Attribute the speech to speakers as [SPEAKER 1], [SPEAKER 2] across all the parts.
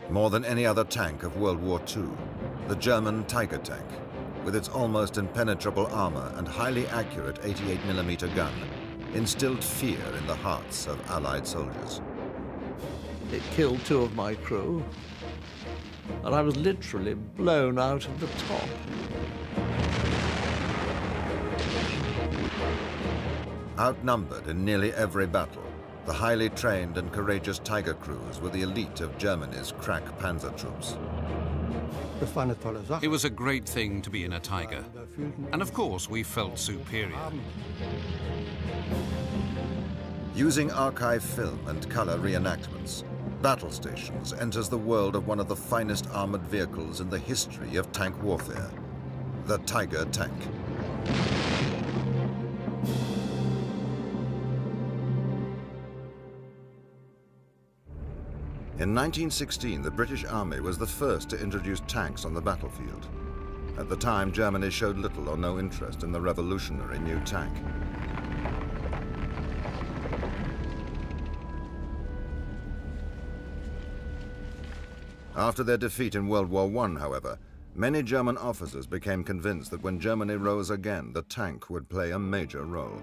[SPEAKER 1] More than any other tank of World War II, the German Tiger tank, with its almost impenetrable armor and highly accurate 88mm gun, instilled fear in the hearts of Allied soldiers.
[SPEAKER 2] It killed 2 of my crew, and I was literally blown out of the top.
[SPEAKER 1] Outnumbered in nearly every battle, the highly trained and courageous Tiger crews were the elite of Germany's crack panzer troops.
[SPEAKER 3] It was a great thing to be in a Tiger. And of course, we felt superior.
[SPEAKER 1] Using archive film and color reenactments, Battle Stations enters the world of one of the finest armored vehicles in the history of tank warfare, the Tiger tank. In 1916, the British Army was the first to introduce tanks on the battlefield. At the time, Germany showed little or no interest in the revolutionary new tank. After their defeat in World War I, however, many German officers became convinced that when Germany rose again, the tank would play a major role.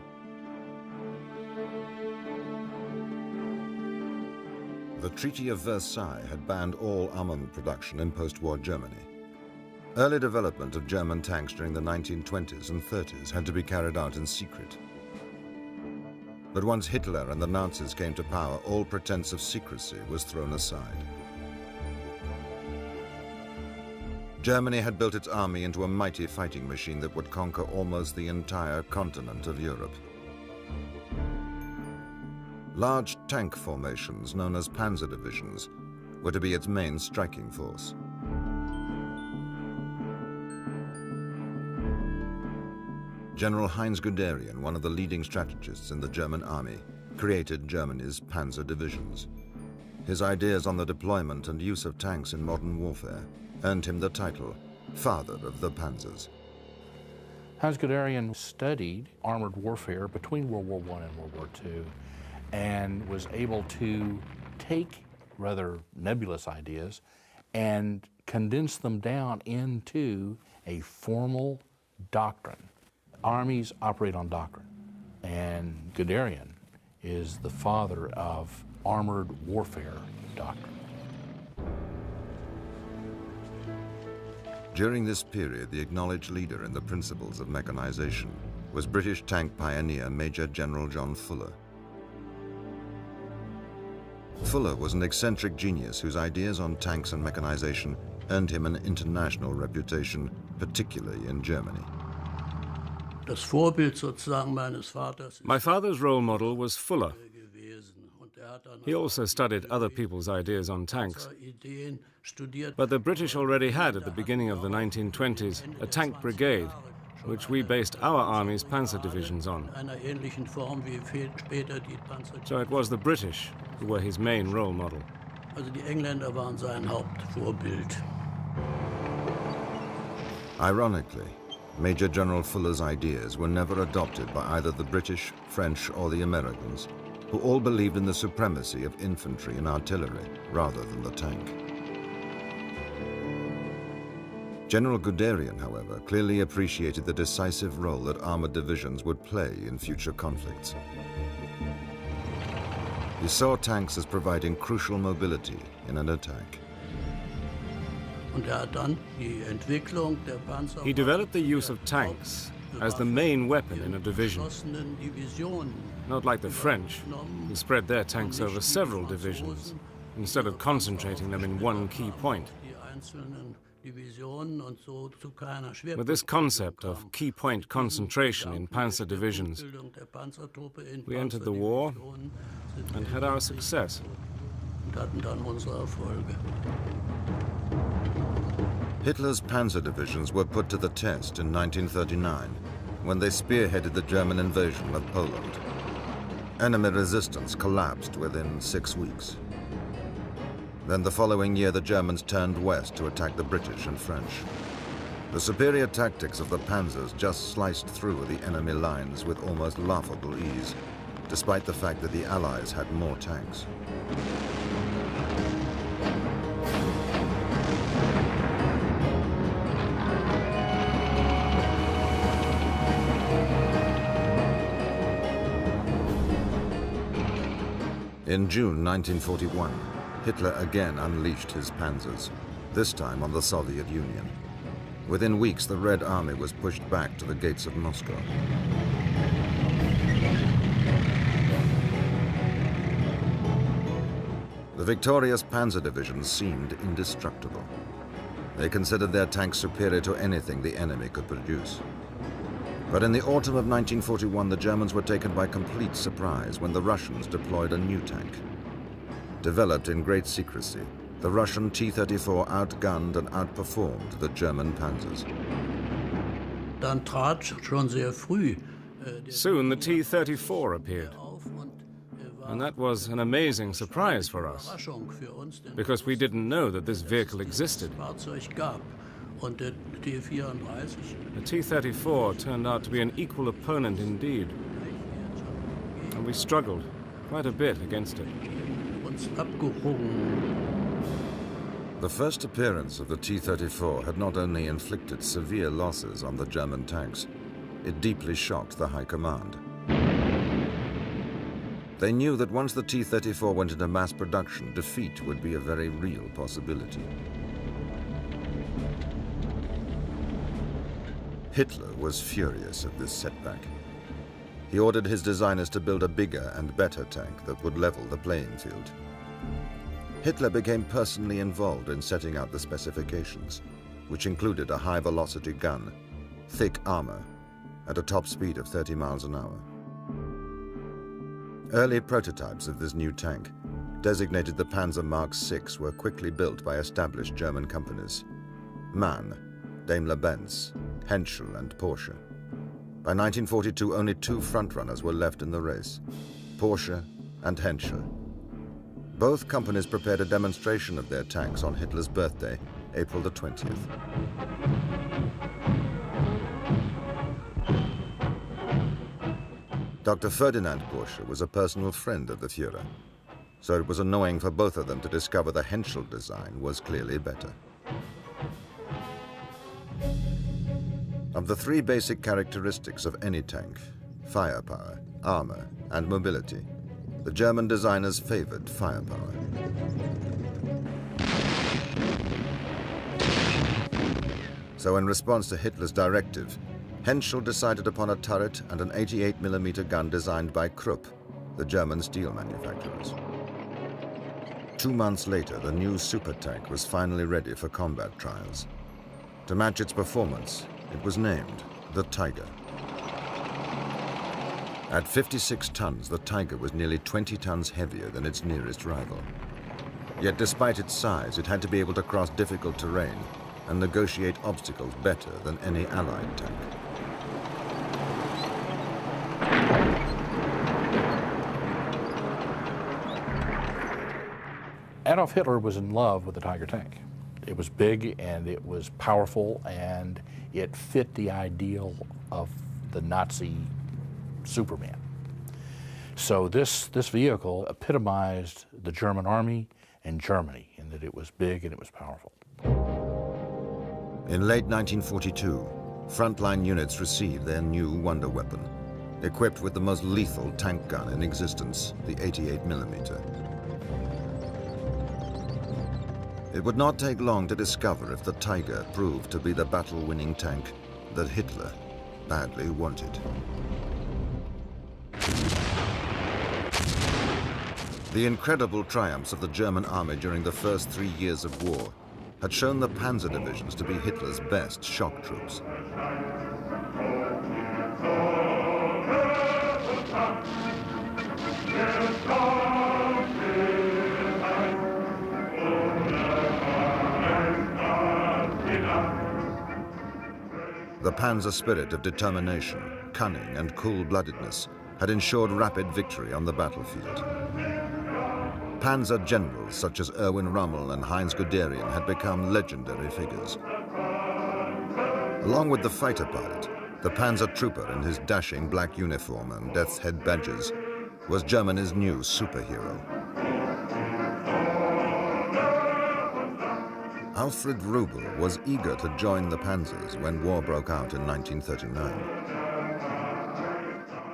[SPEAKER 1] The Treaty of Versailles had banned all armament production in post-war Germany. Early development of German tanks during the 1920s and 30s had to be carried out in secret. But once Hitler and the Nazis came to power, all pretense of secrecy was thrown aside. Germany had built its army into a mighty fighting machine that would conquer almost the entire continent of Europe. Large tank formations, known as panzer divisions, were to be its main striking force. General Heinz Guderian, one of the leading strategists in the German army, created Germany's panzer divisions. His ideas on the deployment and use of tanks in modern warfare earned him the title Father of the Panzers.
[SPEAKER 4] Heinz Guderian studied armored warfare between World War I and World War II, and was able to take rather nebulous ideas and condense them down into a formal doctrine. Armies operate on doctrine, and Guderian is the father of armored warfare doctrine.
[SPEAKER 1] During this period, the acknowledged leader in the principles of mechanization was British tank pioneer Major General John Fuller. Fuller was an eccentric genius whose ideas on tanks and mechanization earned him an international reputation, particularly in Germany.
[SPEAKER 5] My father's role model was Fuller. He also studied other people's ideas on tanks. But the British already had, at the beginning of the 1920s, a tank brigade, which we based our army's panzer divisions on. So it was the British who were his main role model.
[SPEAKER 1] Ironically, Major General Fuller's ideas were never adopted by either the British, French, or the Americans, who all believed in the supremacy of infantry and artillery rather than the tank. General Guderian, however, clearly appreciated the decisive role that armored divisions would play in future conflicts. He saw tanks as providing crucial mobility in an attack.
[SPEAKER 5] He developed the use of tanks as the main weapon in a division. Not like the French, who spread their tanks over several divisions, instead of concentrating them in one key point. With this concept of key point concentration in panzer divisions, we entered the war and had our success.
[SPEAKER 1] Hitler's panzer divisions were put to the test in 1939 when they spearheaded the German invasion of Poland. Enemy resistance collapsed within 6 weeks. Then the following year, the Germans turned west to attack the British and French. The superior tactics of the panzers just sliced through the enemy lines with almost laughable ease, despite the fact that the Allies had more tanks. In June 1941, Hitler again unleashed his panzers, this time on the Soviet Union. Within weeks, the Red Army was pushed back to the gates of Moscow. The victorious panzer divisions seemed indestructible. They considered their tanks superior to anything the enemy could produce. But in the autumn of 1941, the Germans were taken by complete surprise when the Russians deployed a new tank. Developed in great secrecy, the Russian T-34 outgunned and outperformed the German panzers.
[SPEAKER 5] Soon the T-34 appeared. And that was an amazing surprise for us, because we didn't know that this vehicle existed. The T-34 turned out to be an equal opponent indeed, and we struggled quite a bit against it.
[SPEAKER 1] The first appearance of the T-34 had not only inflicted severe losses on the German tanks, it deeply shocked the High Command. They knew that once the T-34 went into mass production, defeat would be a very real possibility. Hitler was furious at this setback. He ordered his designers to build a bigger and better tank that would level the playing field. Hitler became personally involved in setting out the specifications, which included a high-velocity gun, thick armor, and a top speed of 30 miles an hour. Early prototypes of this new tank, designated the Panzer Mark VI, were quickly built by established German companies: MAN, Daimler-Benz, Henschel, and Porsche. By 1942, only two frontrunners were left in the race: Porsche and Henschel. Both companies prepared a demonstration of their tanks on Hitler's birthday, April the 20th. Dr. Ferdinand Porsche was a personal friend of the Führer, so it was annoying for both of them to discover the Henschel design was clearly better. Of the three basic characteristics of any tank, firepower, armor, and mobility, the German designers favored firepower. So in response to Hitler's directive, Henschel decided upon a turret and an 88mm gun designed by Krupp, the German steel manufacturers. 2 months later, the new super tank was finally ready for combat trials. To match its performance, it was named the Tiger. At 56 tons, the Tiger was nearly 20 tons heavier than its nearest rival. Yet despite its size, it had to be able to cross difficult terrain and negotiate obstacles better than any Allied tank.
[SPEAKER 4] Adolf Hitler was in love with the Tiger tank. It was big and it was powerful and it fit the ideal of the Nazi Superman. So this vehicle epitomized the German army and Germany in that it was big and it was powerful.
[SPEAKER 1] In late 1942, frontline units received their new wonder weapon, equipped with the most lethal tank gun in existence, the 88mm. It would not take long to discover if the Tiger proved to be the battle-winning tank that Hitler badly wanted. The incredible triumphs of the German army during the first 3 years of war had shown the panzer divisions to be Hitler's best shock troops. The panzer spirit of determination, cunning, and cool-bloodedness had ensured rapid victory on the battlefield. Panzer generals such as Erwin Rommel and Heinz Guderian had become legendary figures. Along with the fighter pilot, the panzer trooper in his dashing black uniform and death's head badges was Germany's new superhero. Alfred Rubel was eager to join the panzers when war broke out in 1939.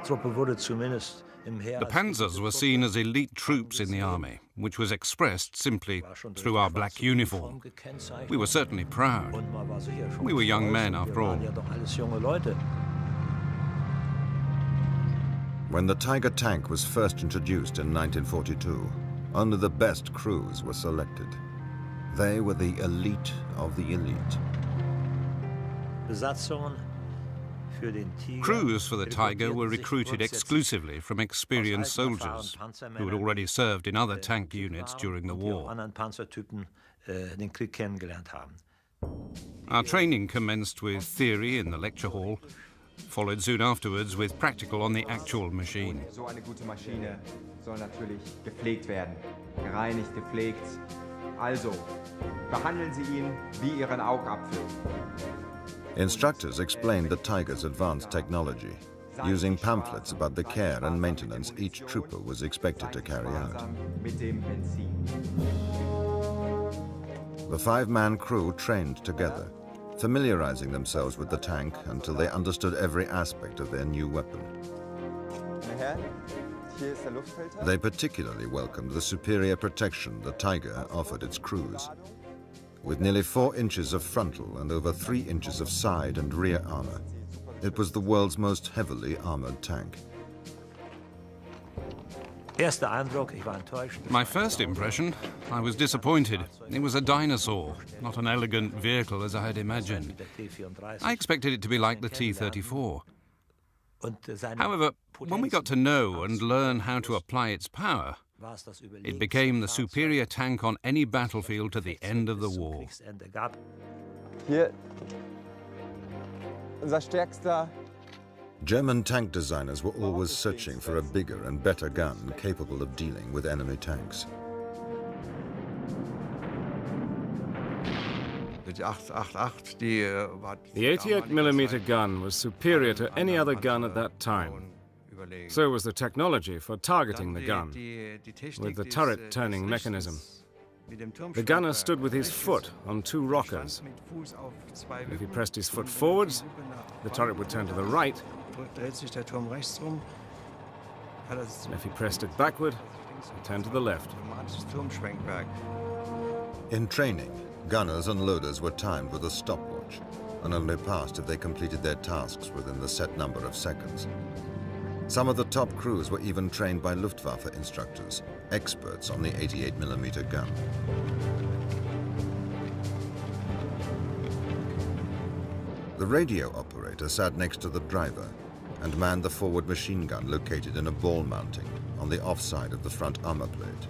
[SPEAKER 3] The Panzers were seen as elite troops in the army, which was expressed simply through our black uniform. We were certainly proud. We were young men, after all.
[SPEAKER 1] When the Tiger tank was first introduced in 1942, only the best crews were selected. They were the elite of the elite.
[SPEAKER 3] Crews for the Tiger were recruited exclusively from experienced soldiers who had already served in other tank units during the war. Our training commenced with theory in the lecture hall, followed soon afterwards with practical on the actual machine.
[SPEAKER 6] So eine gute Maschine soll natürlich gepflegt werden. Gereinigt, gepflegt. Also, behandeln Sie ihn wie Ihren Augapfel.
[SPEAKER 1] Instructors explained the Tiger's advanced technology, using pamphlets about the care and maintenance each trooper was expected to carry out. The five-man crew trained together, familiarizing themselves with the tank until they understood every aspect of their new weapon. They particularly welcomed the superior protection the Tiger offered its crews. With nearly 4 inches of frontal and over 3 inches of side and rear armor, it was the world's most heavily armored tank.
[SPEAKER 3] My first impression, I was disappointed. It was a dinosaur, not an elegant vehicle as I had imagined. I expected it to be like the T-34. However, when we got to know and learn how to apply its power, it became the superior tank on any battlefield to the end of the war.
[SPEAKER 6] Hier, unser stärkster.
[SPEAKER 1] German tank designers were always searching for a bigger and better gun capable of dealing with enemy tanks.
[SPEAKER 5] The 88mm gun was superior to any other gun at that time. So was the technology for targeting the gun, with the turret-turning mechanism. The gunner stood with his foot on 2 rockers. If he pressed his foot forwards, the turret would turn to the right. And if he pressed it backward, it turned to the left.
[SPEAKER 1] In training, gunners and loaders were timed with a stopwatch and only passed if they completed their tasks within the set number of seconds. Some of the top crews were even trained by Luftwaffe instructors, experts on the 88mm gun. The radio operator sat next to the driver and manned the forward machine gun located in a ball mounting on the offside of the front armor plate.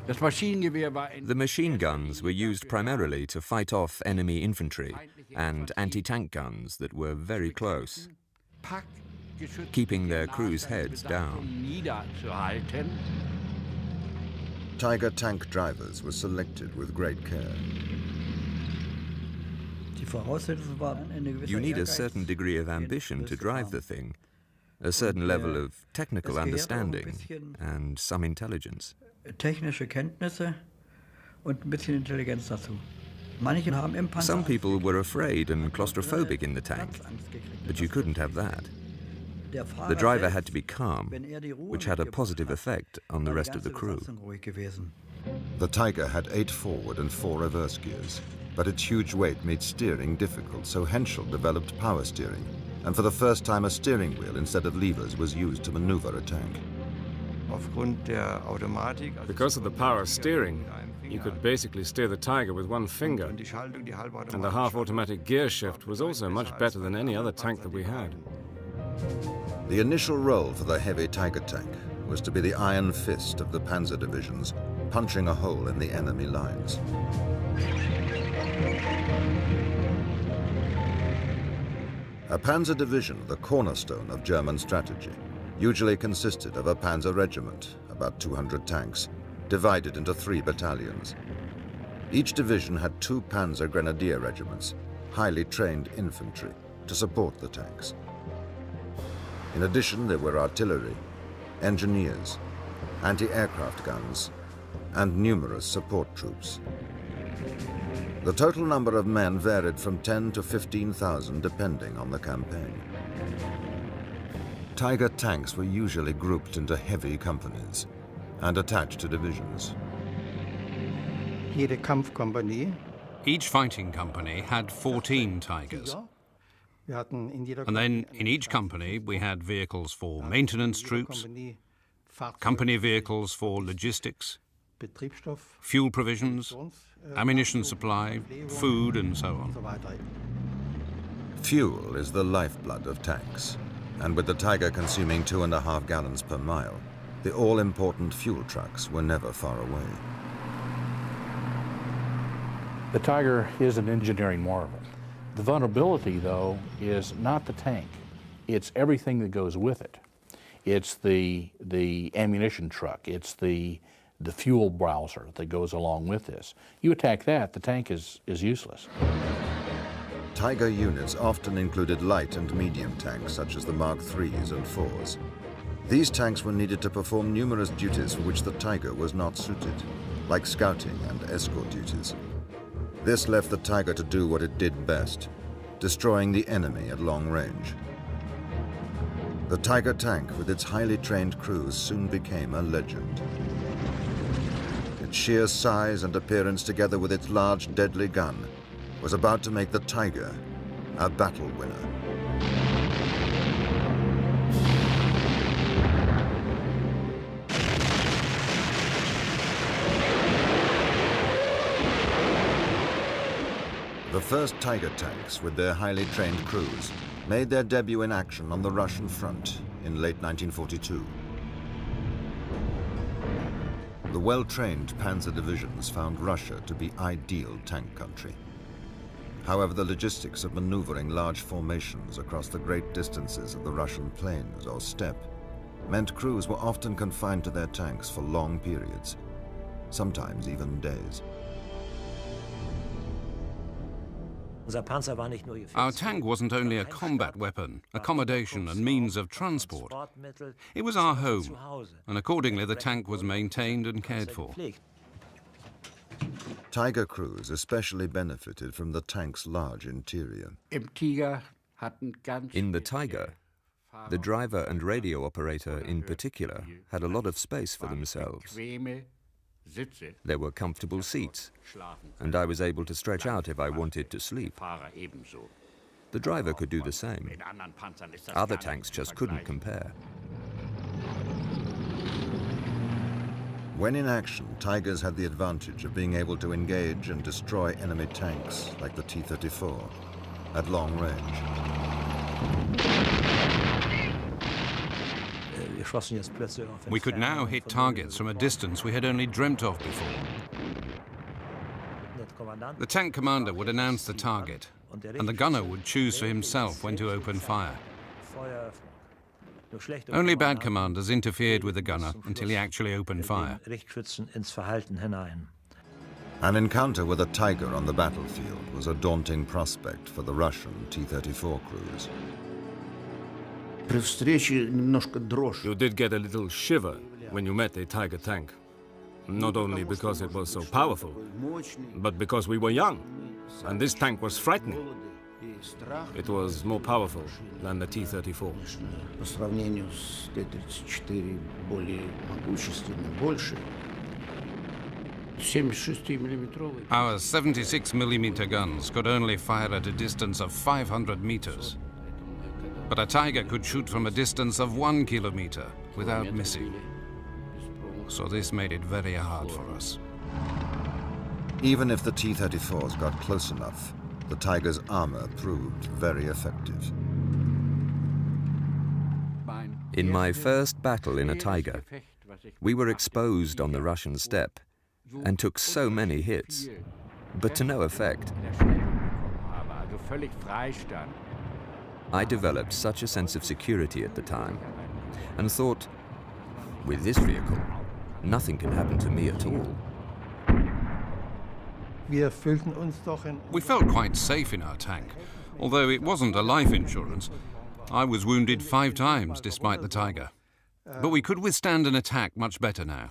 [SPEAKER 7] The machine guns were used primarily to fight off enemy infantry and anti-tank guns that were very close, keeping their crews' heads down.
[SPEAKER 1] Tiger tank drivers were selected with great care.
[SPEAKER 7] You need a certain degree of ambition to drive the thing, a certain level of technical understanding and some intelligence. Some people were afraid and claustrophobic in the tank, but you couldn't have that. The driver had to be calm, which had a positive effect on the rest of the crew.
[SPEAKER 1] The Tiger had 8 forward and 4 reverse gears, but its huge weight made steering difficult, so Henschel developed power steering, and for the first time a steering wheel instead of levers was used to maneuver a tank.
[SPEAKER 5] Because of the power steering, you could basically steer the Tiger with one finger, and the half-automatic gear shift was also much better than any other tank that we had.
[SPEAKER 1] The initial role for the heavy Tiger tank was to be the iron fist of the panzer divisions, punching a hole in the enemy lines. A panzer division, the cornerstone of German strategy, usually consisted of a panzer regiment, about 200 tanks, divided into 3 battalions. Each division had 2 panzer grenadier regiments, highly trained infantry, to support the tanks. In addition, there were artillery, engineers, anti-aircraft guns, and numerous support troops. The total number of men varied from 10 to 15,000 depending on the campaign. Tiger tanks were usually grouped into heavy companies and attached to divisions.
[SPEAKER 8] Jede Kampfkompanie.
[SPEAKER 3] Each fighting company had 14 Tigers. And then in each company we had vehicles for maintenance troops, company vehicles for logistics, fuel provisions, ammunition supply, food, and so on.
[SPEAKER 1] Fuel is the lifeblood of tanks, and with the Tiger consuming 2.5 gallons per mile, the all-important fuel trucks were never far away.
[SPEAKER 4] The Tiger is an engineering marvel. The vulnerability, though, is not the tank. It's everything that goes with it. It's the ammunition truck. It's the fuel browser that goes along with this. You attack that, the tank is useless.
[SPEAKER 1] Tiger units often included light and medium tanks, such as the Mark IIIs and IVs. These tanks were needed to perform numerous duties for which the Tiger was not suited, like scouting and escort duties. This left the Tiger to do what it did best, destroying the enemy at long range. The Tiger tank, with its highly trained crews, soon became a legend. Its sheer size and appearance, together with its large, deadly gun, was about to make the Tiger a battle winner. The first Tiger tanks, with their highly trained crews, made their debut in action on the Russian front in late 1942. The well-trained panzer divisions found Russia to be ideal tank country. However, the logistics of maneuvering large formations across the great distances of the Russian plains or steppe meant crews were often confined to their tanks for long periods, sometimes even days.
[SPEAKER 3] Our tank wasn't only a combat weapon, accommodation and means of transport. It was our home, and accordingly the tank was maintained and cared for.
[SPEAKER 1] Tiger crews especially benefited from the tank's large interior.
[SPEAKER 7] In the Tiger, the driver and radio operator in particular had a lot of space for themselves. There were comfortable seats, and I was able to stretch out if I wanted to sleep. The driver could do the same. Other tanks just couldn't compare.
[SPEAKER 1] When in action, Tigers had the advantage of being able to engage and destroy enemy tanks like the T-34 at long range.
[SPEAKER 3] We could now hit targets from a distance we had only dreamt of before. The tank commander would announce the target, and the gunner would choose for himself when to open fire. Only bad commanders interfered with the gunner until he actually opened fire.
[SPEAKER 1] An encounter with a Tiger on the battlefield was a daunting prospect for the Russian T-34 crews.
[SPEAKER 5] You did get a little shiver when you met a Tiger tank. Not only because it was so powerful, but because we were young, and this tank was frightening. It was more powerful than the T-34.
[SPEAKER 3] Our 76mm guns could only fire at a distance of 500 meters. But a Tiger could shoot from a distance of 1 kilometer without missing. So this made it very hard for us.
[SPEAKER 1] Even if the T-34s got close enough, the Tiger's armor proved very effective.
[SPEAKER 7] In my first battle in a Tiger, we were exposed on the Russian steppe and took so many hits, but to no effect. I developed such a sense of security at the time and thought, with this vehicle, nothing can happen to me at all.
[SPEAKER 3] We felt quite safe in our tank, although it wasn't a life insurance. I was wounded 5 times despite the Tiger. But we could withstand an attack much better now.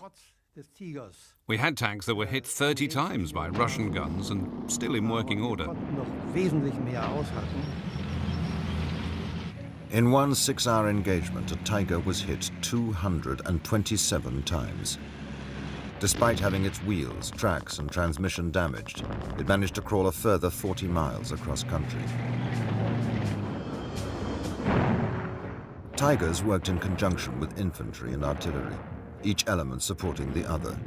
[SPEAKER 3] We had tanks that were hit 30 times by Russian guns and still in working order.
[SPEAKER 1] In one 6-hour engagement, a Tiger was hit 227 times. Despite having its wheels, tracks, and transmission damaged, it managed to crawl a further 40 miles across country. Tigers worked in conjunction with infantry and artillery, each element supporting the other.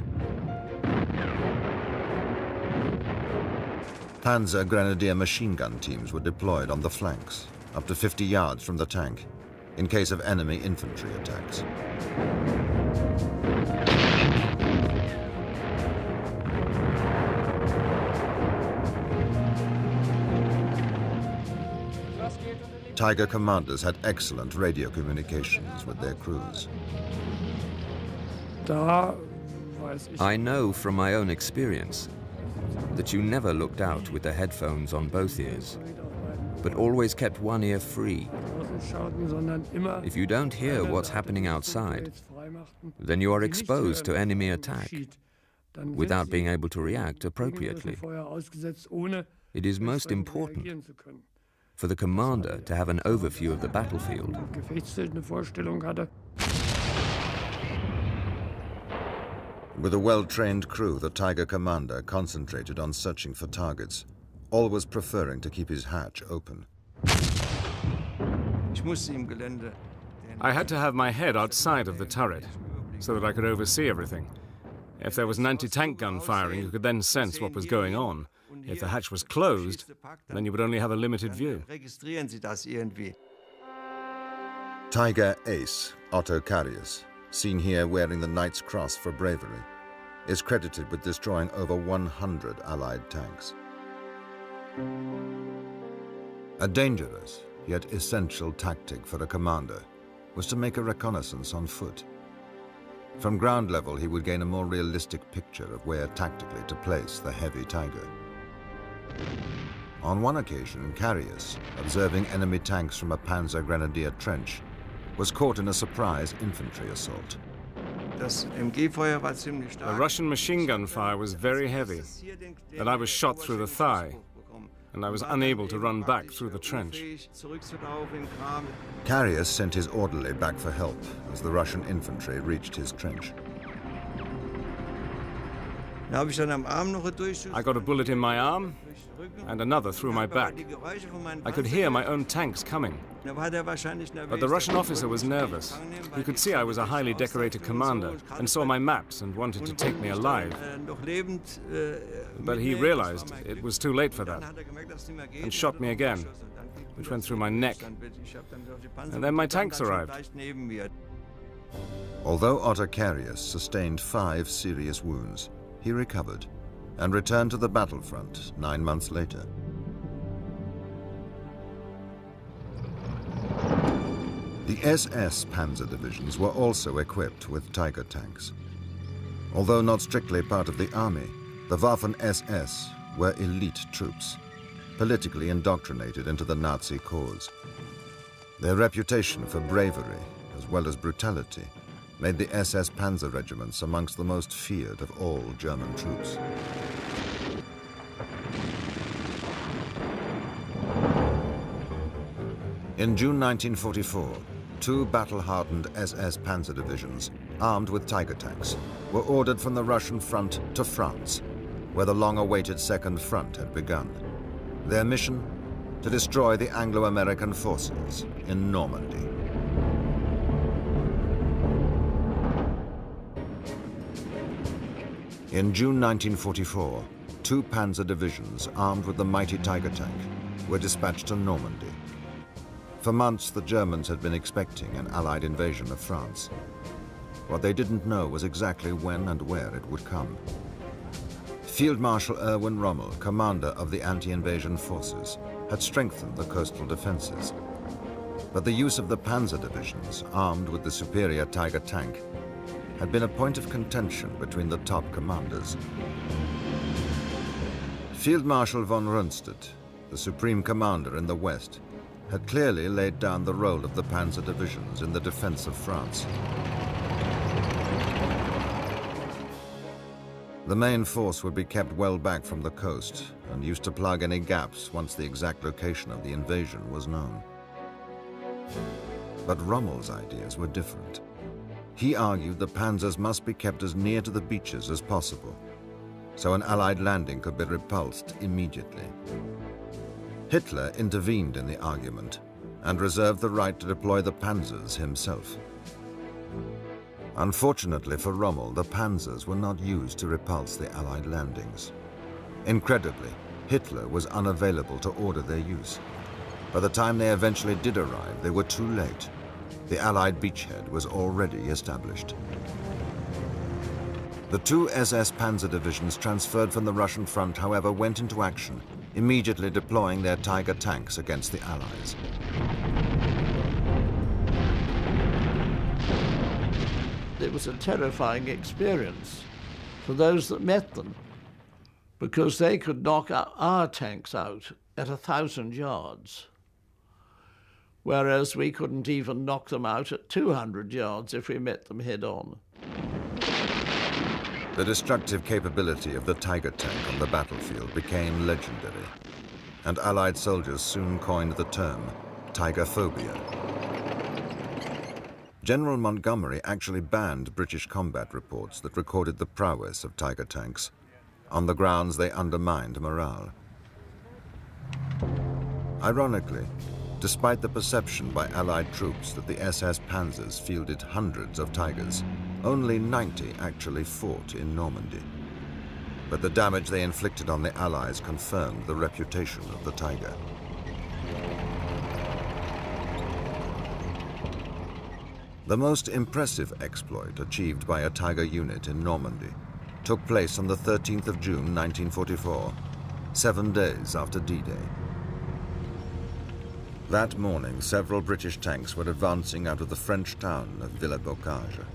[SPEAKER 1] Panzer Grenadier machine gun teams were deployed on the flanks, up to 50 yards from the tank, in case of enemy infantry attacks. Tiger commanders had excellent radio communications with their crews.
[SPEAKER 7] I know from my own experience that you never looked out with the headphones on both ears, but always kept one ear free. If you don't hear what's happening outside, then you are exposed to enemy attack without being able to react appropriately. It is most important for the commander to have an overview of the battlefield.
[SPEAKER 1] With a well-trained crew, the Tiger commander concentrated on searching for targets, always preferring to keep his hatch open.
[SPEAKER 5] I had to have my head outside of the turret so that I could oversee everything. If there was an anti-tank gun firing, you could then sense what was going on. If the hatch was closed, then you would only have a limited view.
[SPEAKER 1] Tiger Ace, Otto Carius, seen here wearing the Knight's Cross for bravery, is credited with destroying over 100 Allied tanks. A dangerous, yet essential tactic for a commander was to make a reconnaissance on foot. From ground level, he would gain a more realistic picture of where tactically to place the heavy Tiger. On one occasion, Carius, observing enemy tanks from a Panzer Grenadier trench, was caught in a surprise infantry assault.
[SPEAKER 5] The Russian machine gun fire was very heavy, and I was shot through the thigh, and I was unable to run back through the trench.
[SPEAKER 1] Carius sent his orderly back for help as the Russian infantry reached his trench.
[SPEAKER 5] I got a bullet in my arm and another through my back. I could hear my own tanks coming. But the Russian officer was nervous. He could see I was a highly decorated commander and saw my maps and wanted to take me alive. But he realized it was too late for that and shot me again, which went through my neck. And then my tanks arrived.
[SPEAKER 1] Although Otto Carius sustained 5 serious wounds, he recovered and returned to the battlefront 9 months later. The SS Panzer divisions were also equipped with Tiger tanks. Although not strictly part of the army, the Waffen-SS were elite troops, politically indoctrinated into the Nazi cause. Their reputation for bravery, as well as brutality, made the SS Panzer regiments amongst the most feared of all German troops. In June 1944, 2 battle-hardened SS Panzer divisions, armed with Tiger tanks, were ordered from the Russian front to France, where the long-awaited Second Front had begun. Their mission? To destroy the Anglo-American forces in Normandy. In June 1944, 2 panzer divisions armed with the mighty Tiger tank were dispatched to Normandy. For months, the Germans had been expecting an Allied invasion of France. What they didn't know was exactly when and where it would come. Field Marshal Erwin Rommel, commander of the anti-invasion forces, had strengthened the coastal defenses. But the use of the panzer divisions, armed with the superior Tiger tank, had been a point of contention between the top commanders. Field Marshal von Rundstedt, the supreme commander in the West, had clearly laid down the role of the panzer divisions in the defense of France. The main force would be kept well back from the coast and used to plug any gaps once the exact location of the invasion was known. But Rommel's ideas were different. He argued the panzers must be kept as near to the beaches as possible, so an Allied landing could be repulsed immediately. Hitler intervened in the argument and reserved the right to deploy the panzers himself. Unfortunately for Rommel, the panzers were not used to repulse the Allied landings. Incredibly, Hitler was unavailable to order their use. By the time they eventually did arrive, they were too late. The Allied beachhead was already established. The two SS Panzer divisions transferred from the Russian front, however, went into action, immediately deploying their Tiger tanks against the Allies.
[SPEAKER 2] It was a terrifying experience for those that met them, because they could knock our tanks out at 1,000 yards, whereas we couldn't even knock them out at 200 yards if we met them head-on.
[SPEAKER 1] The destructive capability of the Tiger tank on the battlefield became legendary, and Allied soldiers soon coined the term Tigerphobia. General Montgomery actually banned British combat reports that recorded the prowess of Tiger tanks, on the grounds they undermined morale. Ironically, despite the perception by Allied troops that the SS Panzers fielded hundreds of Tigers, only 90 actually fought in Normandy. But the damage they inflicted on the Allies confirmed the reputation of the Tiger. The most impressive exploit achieved by a Tiger unit in Normandy took place on the 13th of June 1944, 7 days after D-Day. That morning, several British tanks were advancing out of the French town of Villers-Bocage.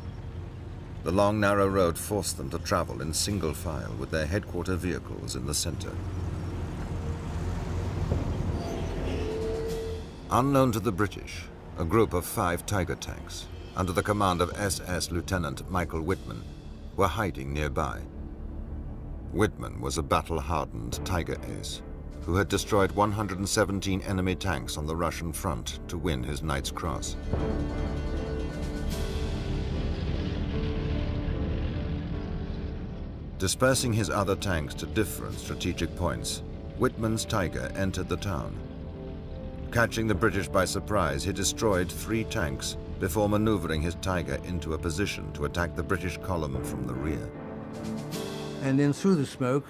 [SPEAKER 1] The long, narrow road forced them to travel in single file with their headquarter vehicles in the center. Unknown to the British, a group of 5 Tiger tanks, under the command of SS Lieutenant Michael Wittmann, were hiding nearby. Wittmann was a battle-hardened Tiger ace who had destroyed 117 enemy tanks on the Russian front to win his Knight's Cross. Dispersing his other tanks to different strategic points, Wittmann's Tiger entered the town. Catching the British by surprise, he destroyed 3 tanks before maneuvering his Tiger into a position to attack the British column from the rear.
[SPEAKER 9] And then through the smoke,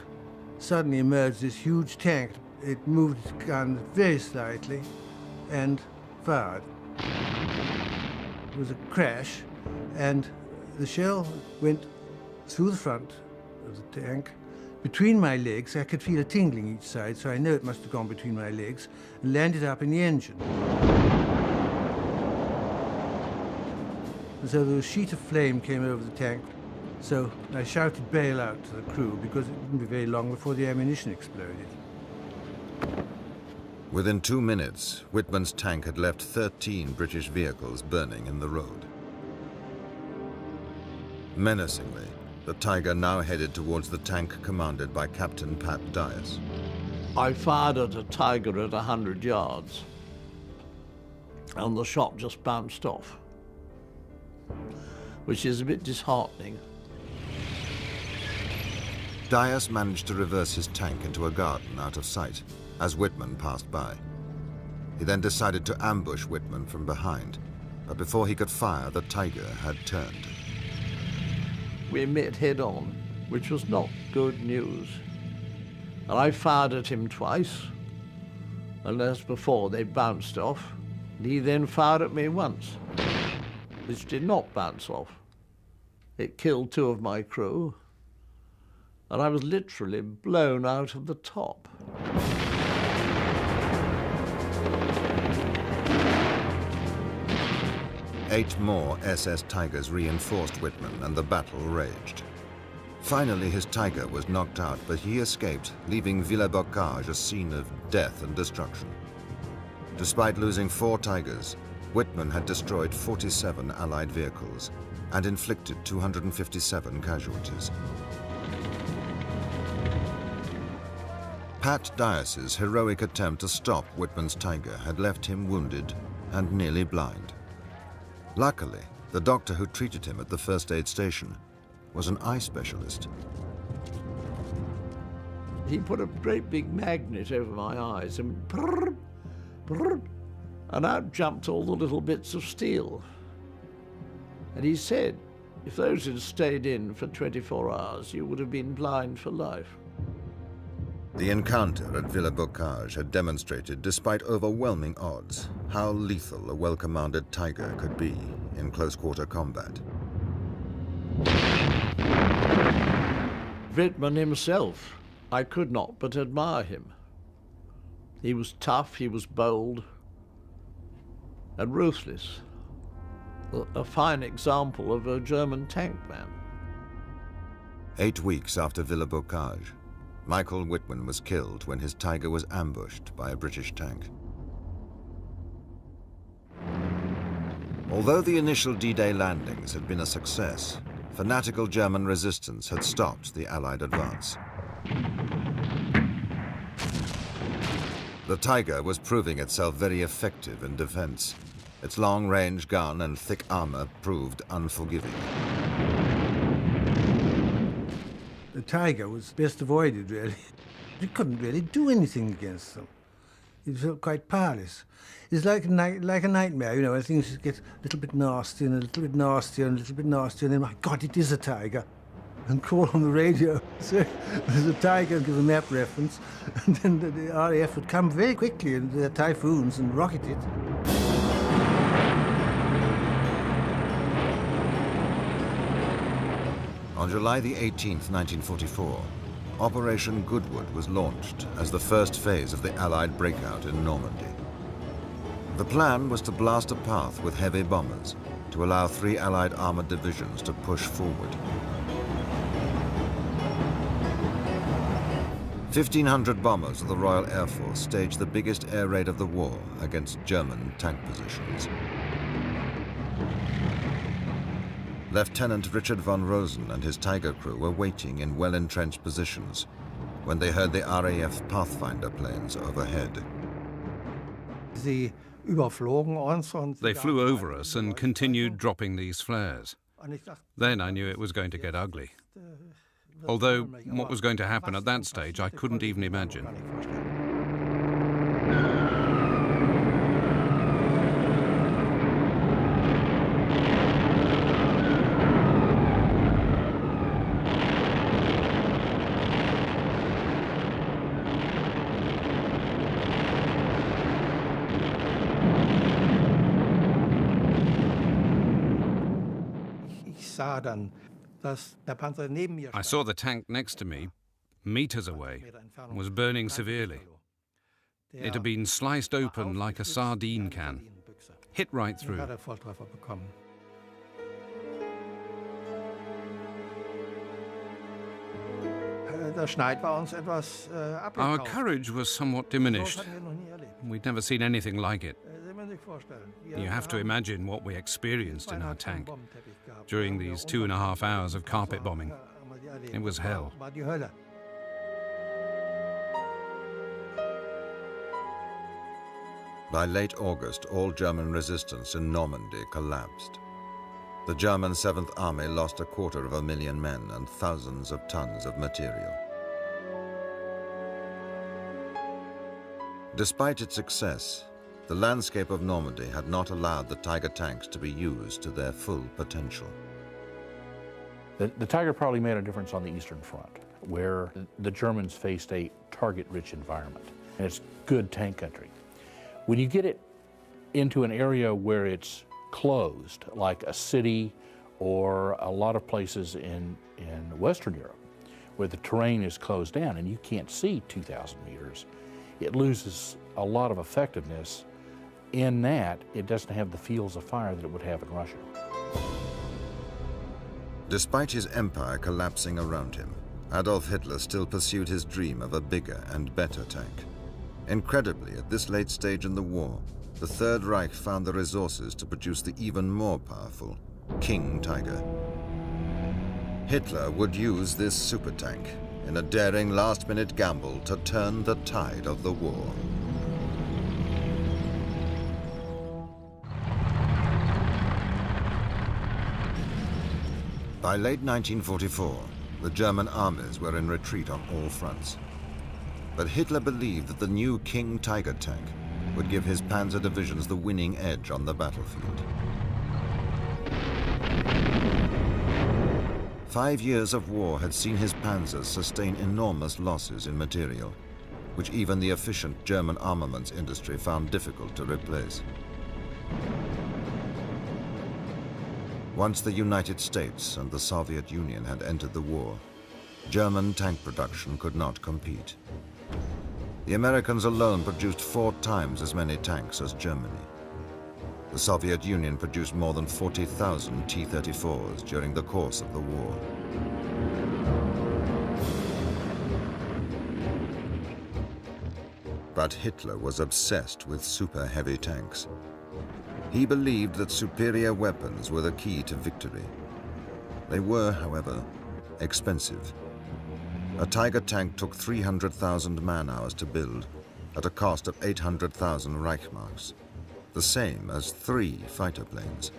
[SPEAKER 9] suddenly emerged this huge tank. It moved its gun very slightly and fired. It was a crash, and the shell went through the front of the tank, between my legs. I could feel a tingling each side, so I know it must have gone between my legs, and landed up in the engine. And so a sheet of flame came over the tank, so I shouted bail out to the crew, because it wouldn't be very long before the ammunition exploded.
[SPEAKER 1] Within 2 minutes, Wittmann's tank had left 13 British vehicles burning in the road. Menacingly, the Tiger now headed towards the tank commanded by Captain Pat Dias.
[SPEAKER 2] I fired at a Tiger at 100 yards, and the shot just bounced off, which is a bit disheartening.
[SPEAKER 1] Dias managed to reverse his tank into a garden out of sight as Wittmann passed by. He then decided to ambush Wittmann from behind, but before he could fire, the Tiger had turned.
[SPEAKER 2] We met head-on, which was not good news. And I fired at him twice, and as before, they bounced off. He then fired at me once, which did not bounce off. It killed 2 of my crew, and I was literally blown out of the top.
[SPEAKER 1] Eight more SS Tigers reinforced Wittmann, and the battle raged. Finally, his Tiger was knocked out, but he escaped, leaving Villers-Bocage a scene of death and destruction. Despite losing 4 Tigers, Wittmann had destroyed 47 Allied vehicles and inflicted 257 casualties. Pat Dias's heroic attempt to stop Wittmann's Tiger had left him wounded and nearly blind. Luckily, the doctor who treated him at the first aid station was an eye specialist.
[SPEAKER 2] He put a great big magnet over my eyes and brrr, brrr, and out jumped all the little bits of steel. And he said, if those had stayed in for 24 hours, you would have been blind for life.
[SPEAKER 1] The encounter at Villers-Bocage had demonstrated, despite overwhelming odds, how lethal a well-commanded Tiger could be in close-quarter combat.
[SPEAKER 2] Wittmann himself, I could not but admire him. He was tough, he was bold, and ruthless. A fine example of a German tank man.
[SPEAKER 1] 8 weeks after Villers-Bocage, Michael Wittmann was killed when his Tiger was ambushed by a British tank. Although the initial D-Day landings had been a success, fanatical German resistance had stopped the Allied advance. The Tiger was proving itself very effective in defense. Its long-range gun and thick armor proved unforgiving.
[SPEAKER 9] The Tiger was best avoided, really. You couldn't really do anything against them. It felt quite powerless. It's like a nightmare, you know, when things get a little bit nasty and a little bit nastier and a little bit nastier, and then, my God, it is a Tiger. And call on the radio, say there's a Tiger, and give a map reference, and then the RAF would come very quickly in their Typhoons and rocket it.
[SPEAKER 1] On July the 18th, 1944, Operation Goodwood was launched as the first phase of the Allied breakout in Normandy. The plan was to blast a path with heavy bombers to allow 3 Allied armored divisions to push forward. 1,500 bombers of the Royal Air Force staged the biggest air raid of the war against German tank positions. Lieutenant Richard von Rosen and his Tiger crew were waiting in well-entrenched positions when they heard the RAF Pathfinder planes overhead.
[SPEAKER 3] They flew over us and continued dropping these flares. Then I knew it was going to get ugly. Although what was going to happen at that stage, I couldn't even imagine. I saw the tank next to me, meters away, was burning severely. It had been sliced open like a sardine can, hit right through. Our courage was somewhat diminished. We'd never seen anything like it. You have to imagine what we experienced in our tank during these 2.5 hours of carpet bombing. It was hell.
[SPEAKER 1] By late August, all German resistance in Normandy collapsed. The German 7th Army lost 250,000 men and thousands of tons of material. Despite its success, the landscape of Normandy had not allowed the Tiger tanks to be used to their full potential.
[SPEAKER 4] The Tiger probably made a difference on the Eastern Front, where the Germans faced a target-rich environment, and it's good tank country. When you get it into an area where it's closed, like a city or a lot of places in Western Europe, where the terrain is closed down and you can't see 2,000 meters, it loses a lot of effectiveness in that it doesn't have the fields of fire that it would have in Russia.
[SPEAKER 1] Despite his empire collapsing around him, Adolf Hitler still pursued his dream of a bigger and better tank. Incredibly, at this late stage in the war, the Third Reich found the resources to produce the even more powerful King Tiger. Hitler would use this super tank in a daring last-minute gamble to turn the tide of the war. By late 1944, the German armies were in retreat on all fronts. But Hitler believed that the new King Tiger tank would give his panzer divisions the winning edge on the battlefield. 5 years of war had seen his panzers sustain enormous losses in material, which even the efficient German armaments industry found difficult to replace. Once the United States and the Soviet Union had entered the war, German tank production could not compete. The Americans alone produced 4 times as many tanks as Germany. The Soviet Union produced more than 40,000 T-34s during the course of the war. But Hitler was obsessed with super heavy tanks. He believed that superior weapons were the key to victory. They were, however, expensive. A Tiger tank took 300,000 man-hours to build at a cost of 800,000 Reichsmarks, the same as 3 fighter planes.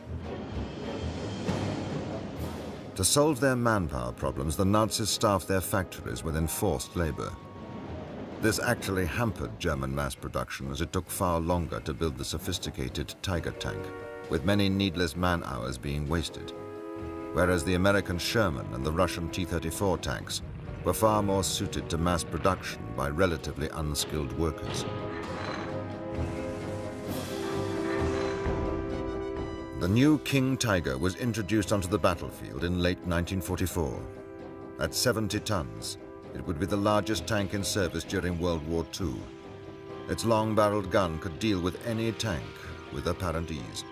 [SPEAKER 1] To solve their manpower problems, the Nazis staffed their factories with enforced labor. This actually hampered German mass production, as it took far longer to build the sophisticated Tiger tank, with many needless man-hours being wasted, whereas the American Sherman and the Russian T-34 tanks were far more suited to mass production by relatively unskilled workers. The new King Tiger was introduced onto the battlefield in late 1944. At 70 tons, it would be the largest tank in service during World War II. Its long-barreled gun could deal with any tank with apparent ease.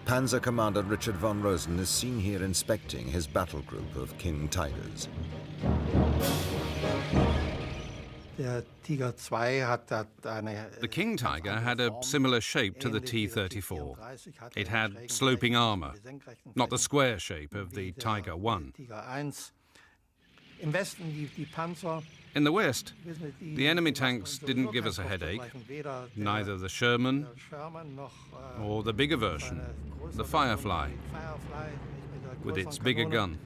[SPEAKER 1] Panzer Commander Richard von Rosen is seen here inspecting his battle group of King Tigers.
[SPEAKER 3] The King Tiger had a similar shape to the T-34. It had sloping armor, not the square shape of the Tiger I. In the West, the enemy tanks didn't give us a headache, neither the Sherman or the bigger version, the Firefly, with its bigger gun.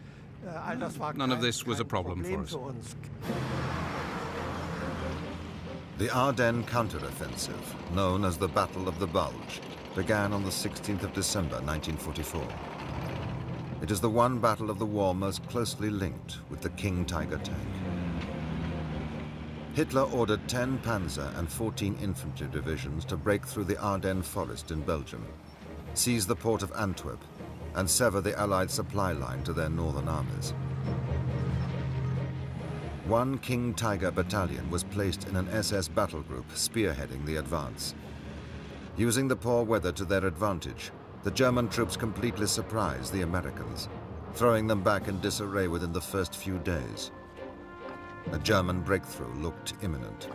[SPEAKER 3] None of this was a problem for us.
[SPEAKER 1] The Ardennes counteroffensive, known as the Battle of the Bulge, began on the 16th of December 1944. It is the one battle of the war most closely linked with the King Tiger tank. Hitler ordered 10 panzer and 14 infantry divisions to break through the Ardennes forest in Belgium, seize the port of Antwerp, and sever the Allied supply line to their northern armies. One King Tiger battalion was placed in an SS battle group spearheading the advance. Using the poor weather to their advantage, the German troops completely surprised the Americans, throwing them back in disarray within the first few days. A German breakthrough looked imminent.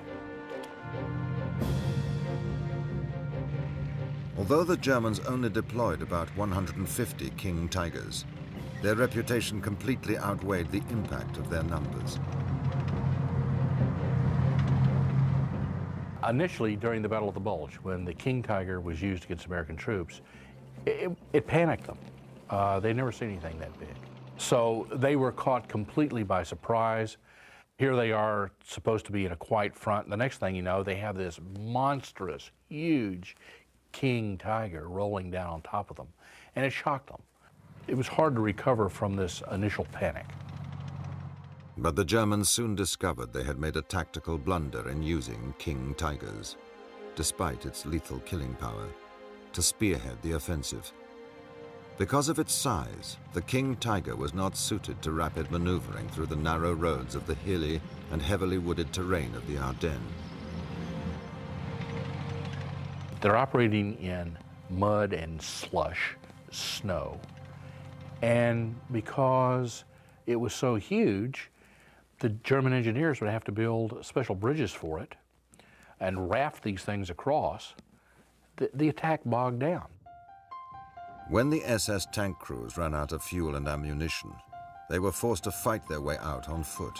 [SPEAKER 1] Although the Germans only deployed about 150 King Tigers, their reputation completely outweighed the impact of their numbers.
[SPEAKER 4] Initially, during the Battle of the Bulge, when the King Tiger was used against American troops, it panicked them. They'd never seen anything that big. So they were caught completely by surprise. Here they are, supposed to be in a quiet front. The next thing you know, they have this monstrous, huge King Tiger rolling down on top of them. And it shocked them. It was hard to recover from this initial panic.
[SPEAKER 1] But the Germans soon discovered they had made a tactical blunder in using King Tigers, despite its lethal killing power, to spearhead the offensive. Because of its size, the King Tiger was not suited to rapid maneuvering through the narrow roads of the hilly and heavily wooded terrain of the Ardennes.
[SPEAKER 4] They're operating in mud and slush, snow. And because it was so huge, the German engineers would have to build special bridges for it and raft these things across. The attack bogged down.
[SPEAKER 1] When the SS tank crews ran out of fuel and ammunition, they were forced to fight their way out on foot,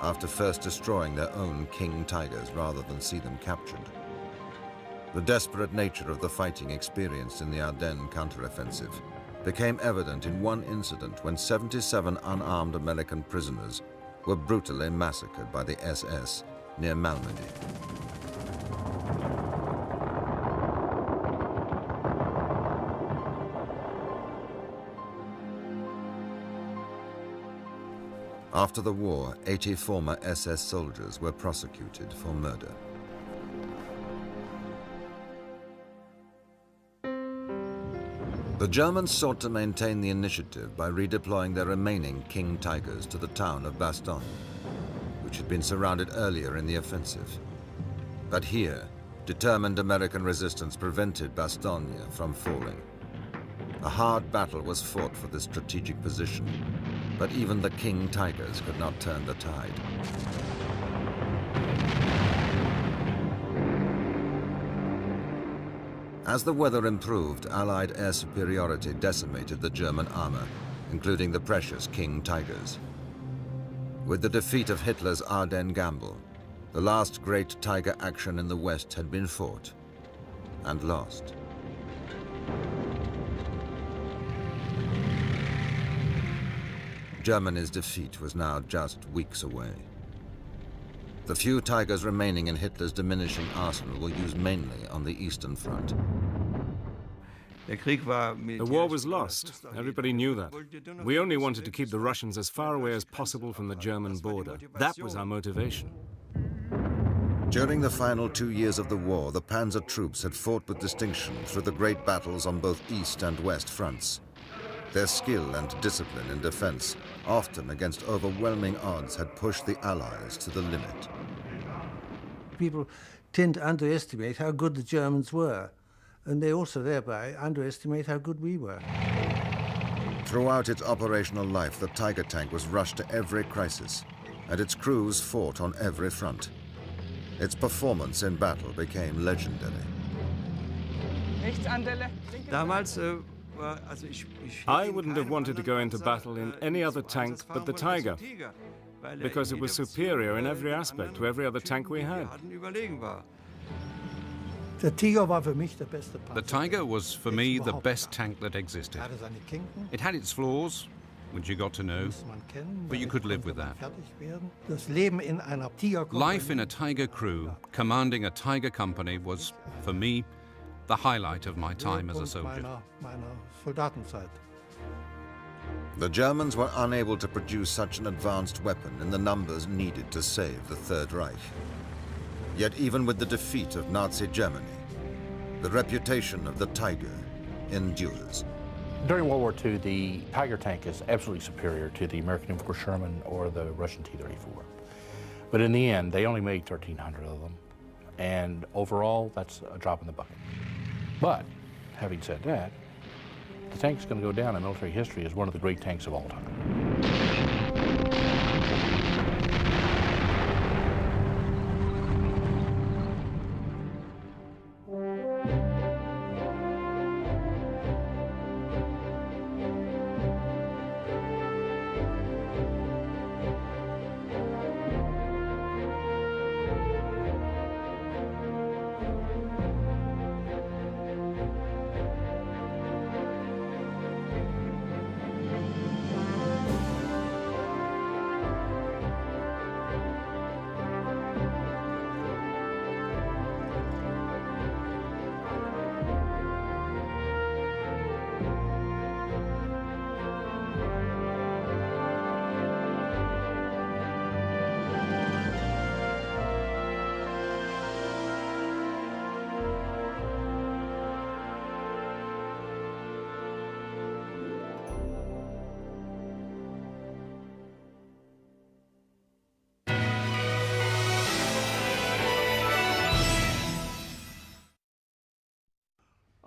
[SPEAKER 1] after first destroying their own King Tigers rather than see them captured. The desperate nature of the fighting experienced in the Ardennes counteroffensive became evident in one incident when 77 unarmed American prisoners were brutally massacred by the SS near Malmedy. After the war, 80 former SS soldiers were prosecuted for murder. The Germans sought to maintain the initiative by redeploying their remaining King Tigers to the town of Bastogne, which had been surrounded earlier in the offensive. But here, determined American resistance prevented Bastogne from falling. A hard battle was fought for this strategic position, but even the King Tigers could not turn the tide. As the weather improved, Allied air superiority decimated the German armor, including the precious King Tigers. With the defeat of Hitler's Ardennes Gamble, the last great Tiger action in the West had been fought and lost. Germany's defeat was now just weeks away. The few Tigers remaining in Hitler's diminishing arsenal were used mainly on the Eastern Front.
[SPEAKER 5] The war was lost. Everybody knew that. We only wanted to keep the Russians as far away as possible from the German border. That was our motivation.
[SPEAKER 1] During the final 2 years of the war, the Panzer troops had fought with distinction through the great battles on both East and West fronts. Their skill and discipline in defense, often against overwhelming odds, had pushed the Allies to the limit.
[SPEAKER 9] People tend to underestimate how good the Germans were, and they also thereby underestimate how good we were.
[SPEAKER 1] Throughout its operational life, the Tiger tank was rushed to every crisis, and its crews fought on every front. Its performance in battle became legendary.
[SPEAKER 5] I wouldn't have wanted to go into battle in any other tank but the Tiger, because it was superior in every aspect to every other tank we had.
[SPEAKER 3] The Tiger was, for me, the best tank that existed. It had its flaws, which you got to know, but you could live with that. Life in a Tiger crew, commanding a Tiger company, was, for me, the highlight of my time as a soldier.
[SPEAKER 1] The Germans were unable to produce such an advanced weapon in the numbers needed to save the Third Reich. Yet even with the defeat of Nazi Germany, the reputation of the Tiger endures.
[SPEAKER 4] During World War II, the Tiger tank is absolutely superior to the American M4 Sherman or the Russian T-34. But in the end, they only made 1,300 of them. And overall, that's a drop in the bucket. But, having said that, the tank's going to go down in military history as one of the great tanks of all time.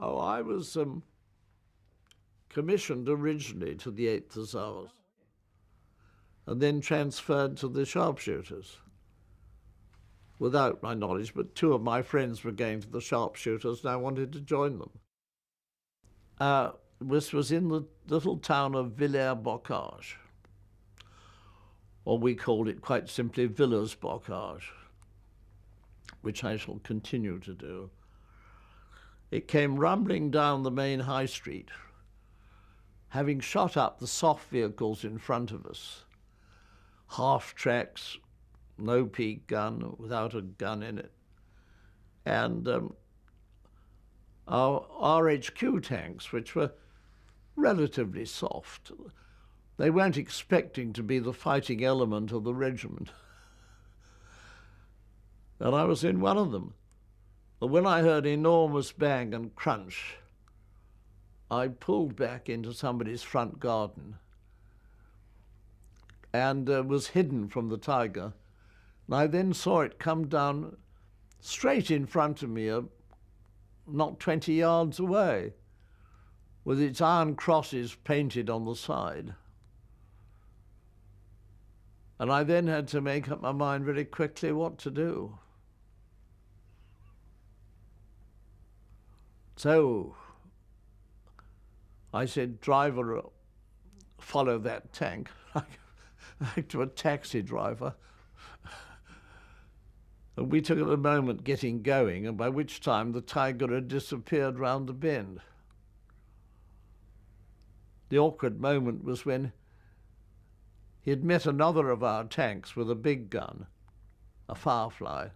[SPEAKER 2] Oh, I was commissioned originally to the 8th Hussars and then transferred to the sharpshooters. Without my knowledge, but two of my friends were going to the sharpshooters and I wanted to join them. This was in the little town of Villers-Bocage, or we called it quite simply Villers-Bocage, which I shall continue to do. It came rumbling down the main high street having shot up the soft vehicles in front of us, half tracks, no peak gun, without a gun in it, and our RHQ tanks, which were relatively soft. They weren't expecting to be the fighting element of the regiment. And I was in one of them. But when I heard enormous bang and crunch, I pulled back into somebody's front garden and was hidden from the Tiger. And I then saw it come down straight in front of me, not 20 yards away, with its iron crosses painted on the side. And I then had to make up my mind very quickly what to do. So I said, driver, follow that tank, like to a taxi driver. And we took a moment getting going, and by which time the Tiger had disappeared round the bend. The awkward moment was when he had met another of our tanks with a big gun, a Firefly,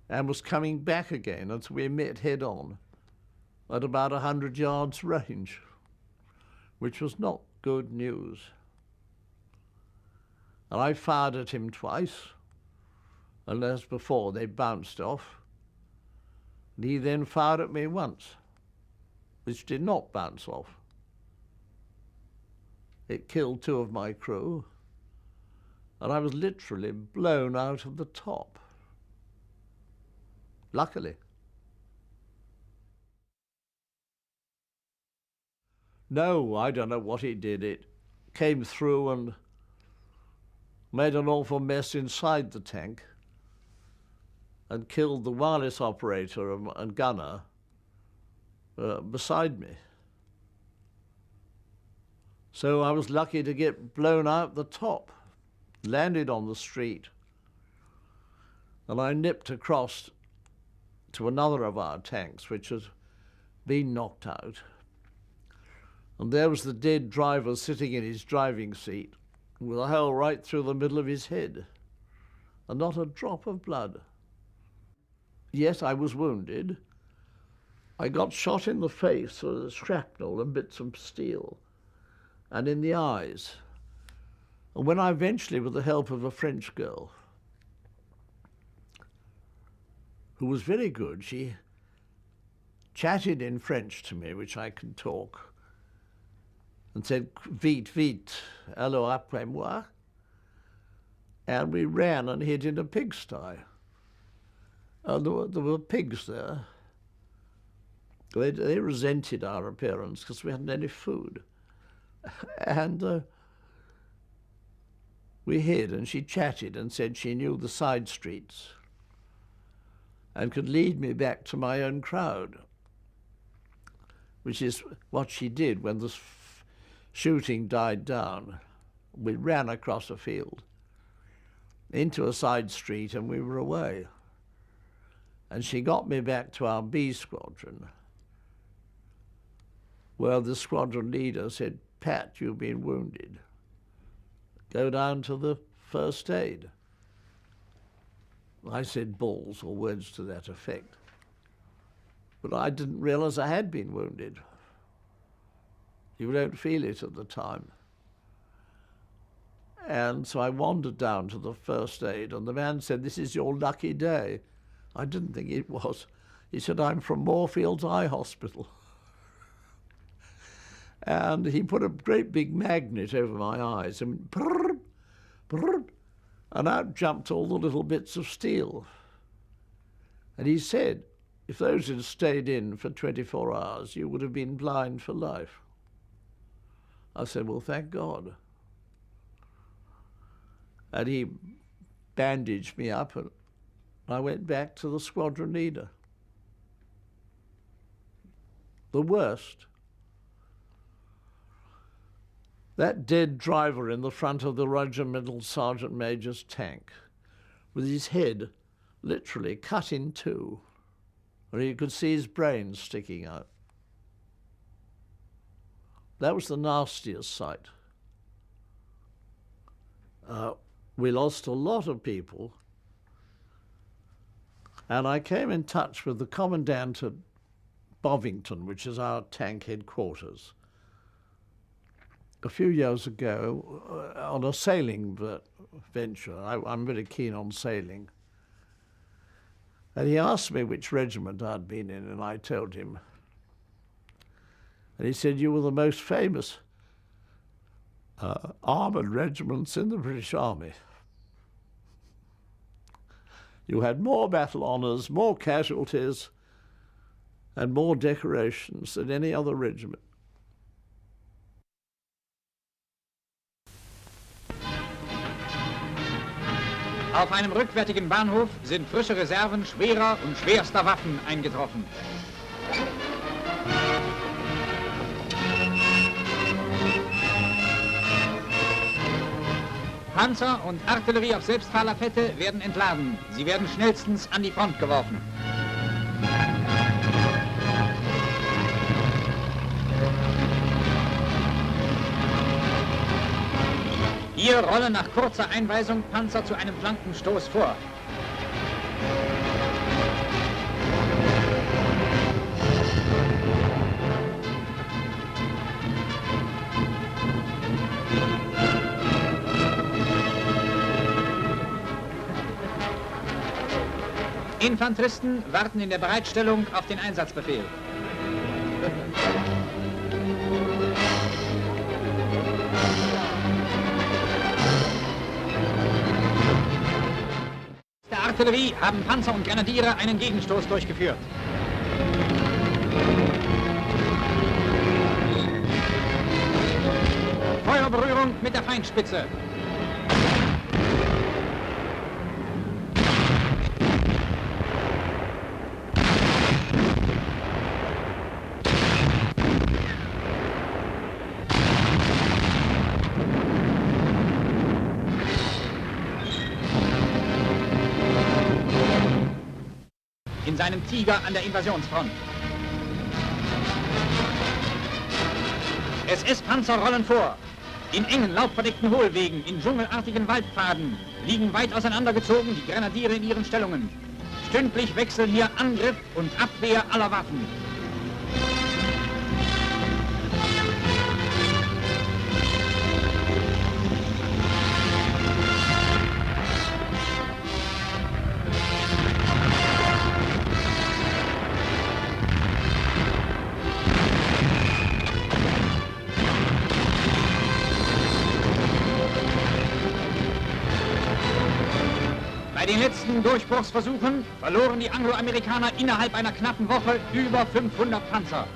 [SPEAKER 2] and was coming back again, and so we met head-on at about 100 yards range, which was not good news. And I fired at him twice, and as before, they bounced off. And he then fired at me once, which did not bounce off. It killed 2 of my crew, and I was literally blown out of the top. Luckily. No, I don't know what he did. It came through and made an awful mess inside the tank and killed the wireless operator and gunner beside me. So I was lucky to get blown out the top, landed on the street, and I nipped across to another of our tanks, which had been knocked out. And there was the dead driver sitting in his driving seat with a hole right through the middle of his head, and not a drop of blood. Yes, I was wounded. I got shot in the face with shrapnel and bits of steel, and in the eyes. And when I eventually, with the help of a French girl, who was very good, she chatted in French to me, which I can talk, and said, vite, vite, alors après moi. And we ran and hid in a pigsty. And there were pigs there. They resented our appearance because we hadn't any food. And we hid, and she chatted and said she knew the side streets and could lead me back to my own crowd, which is what she did when the shooting died down. We ran across a field into a side street, and we were away. And she got me back to our B squadron, where the squadron leader said, Pat, you've been wounded. Go down to the first aid. I said balls, or words to that effect. But I didn't realize I had been wounded. You don't feel it at the time. And so I wandered down to the first aid, and the man said, this is your lucky day. I didn't think it was. He said, I'm from Moorfields Eye Hospital. And he put a great big magnet over my eyes, and brrr, brrr, and out jumped all the little bits of steel. And he said, if those had stayed in for 24 hours, you would have been blind for life. I said, well, thank God. And he bandaged me up, and I went back to the squadron leader. The worst, that dead driver in the front of the regimental sergeant major's tank, with his head literally cut in two, where you could see his brains sticking out. That was the nastiest sight. We lost a lot of people, and I came in touch with the commandant at Bovington, which is our tank headquarters, a few years ago on a sailing venture. I'm very keen on sailing. And he asked me which regiment I'd been in, and I told him. And he said, "You were the most famous armoured regiments in the British Army. You had more battle honours, more casualties, and more decorations than any other regiment."
[SPEAKER 10] Auf einem rückwärtigen Bahnhof sind frische Reserven schwerer und schwerster Waffen eingetroffen. Panzer und Artillerie auf Selbstfahrlafette werden entladen. Sie werden schnellstens an die Front geworfen. Hier rollen nach kurzer Einweisung Panzer zu einem Flankenstoß vor. Infanteristen warten in der Bereitstellung auf den Einsatzbefehl. Der Artillerie haben Panzer und Grenadiere einen Gegenstoß durchgeführt. Feuerberührung mit der Feindspitze. In seinem Tiger an der Invasionsfront. SS-Panzer rollen vor. In engen, laubverdeckten Hohlwegen, in dschungelartigen Waldpfaden liegen weit auseinandergezogen die Grenadiere in ihren Stellungen. Stündlich wechseln hier Angriff und Abwehr aller Waffen. Bei den letzten Durchbruchsversuchen verloren die Angloamerikaner innerhalb einer knappen Woche über 500 Panzer.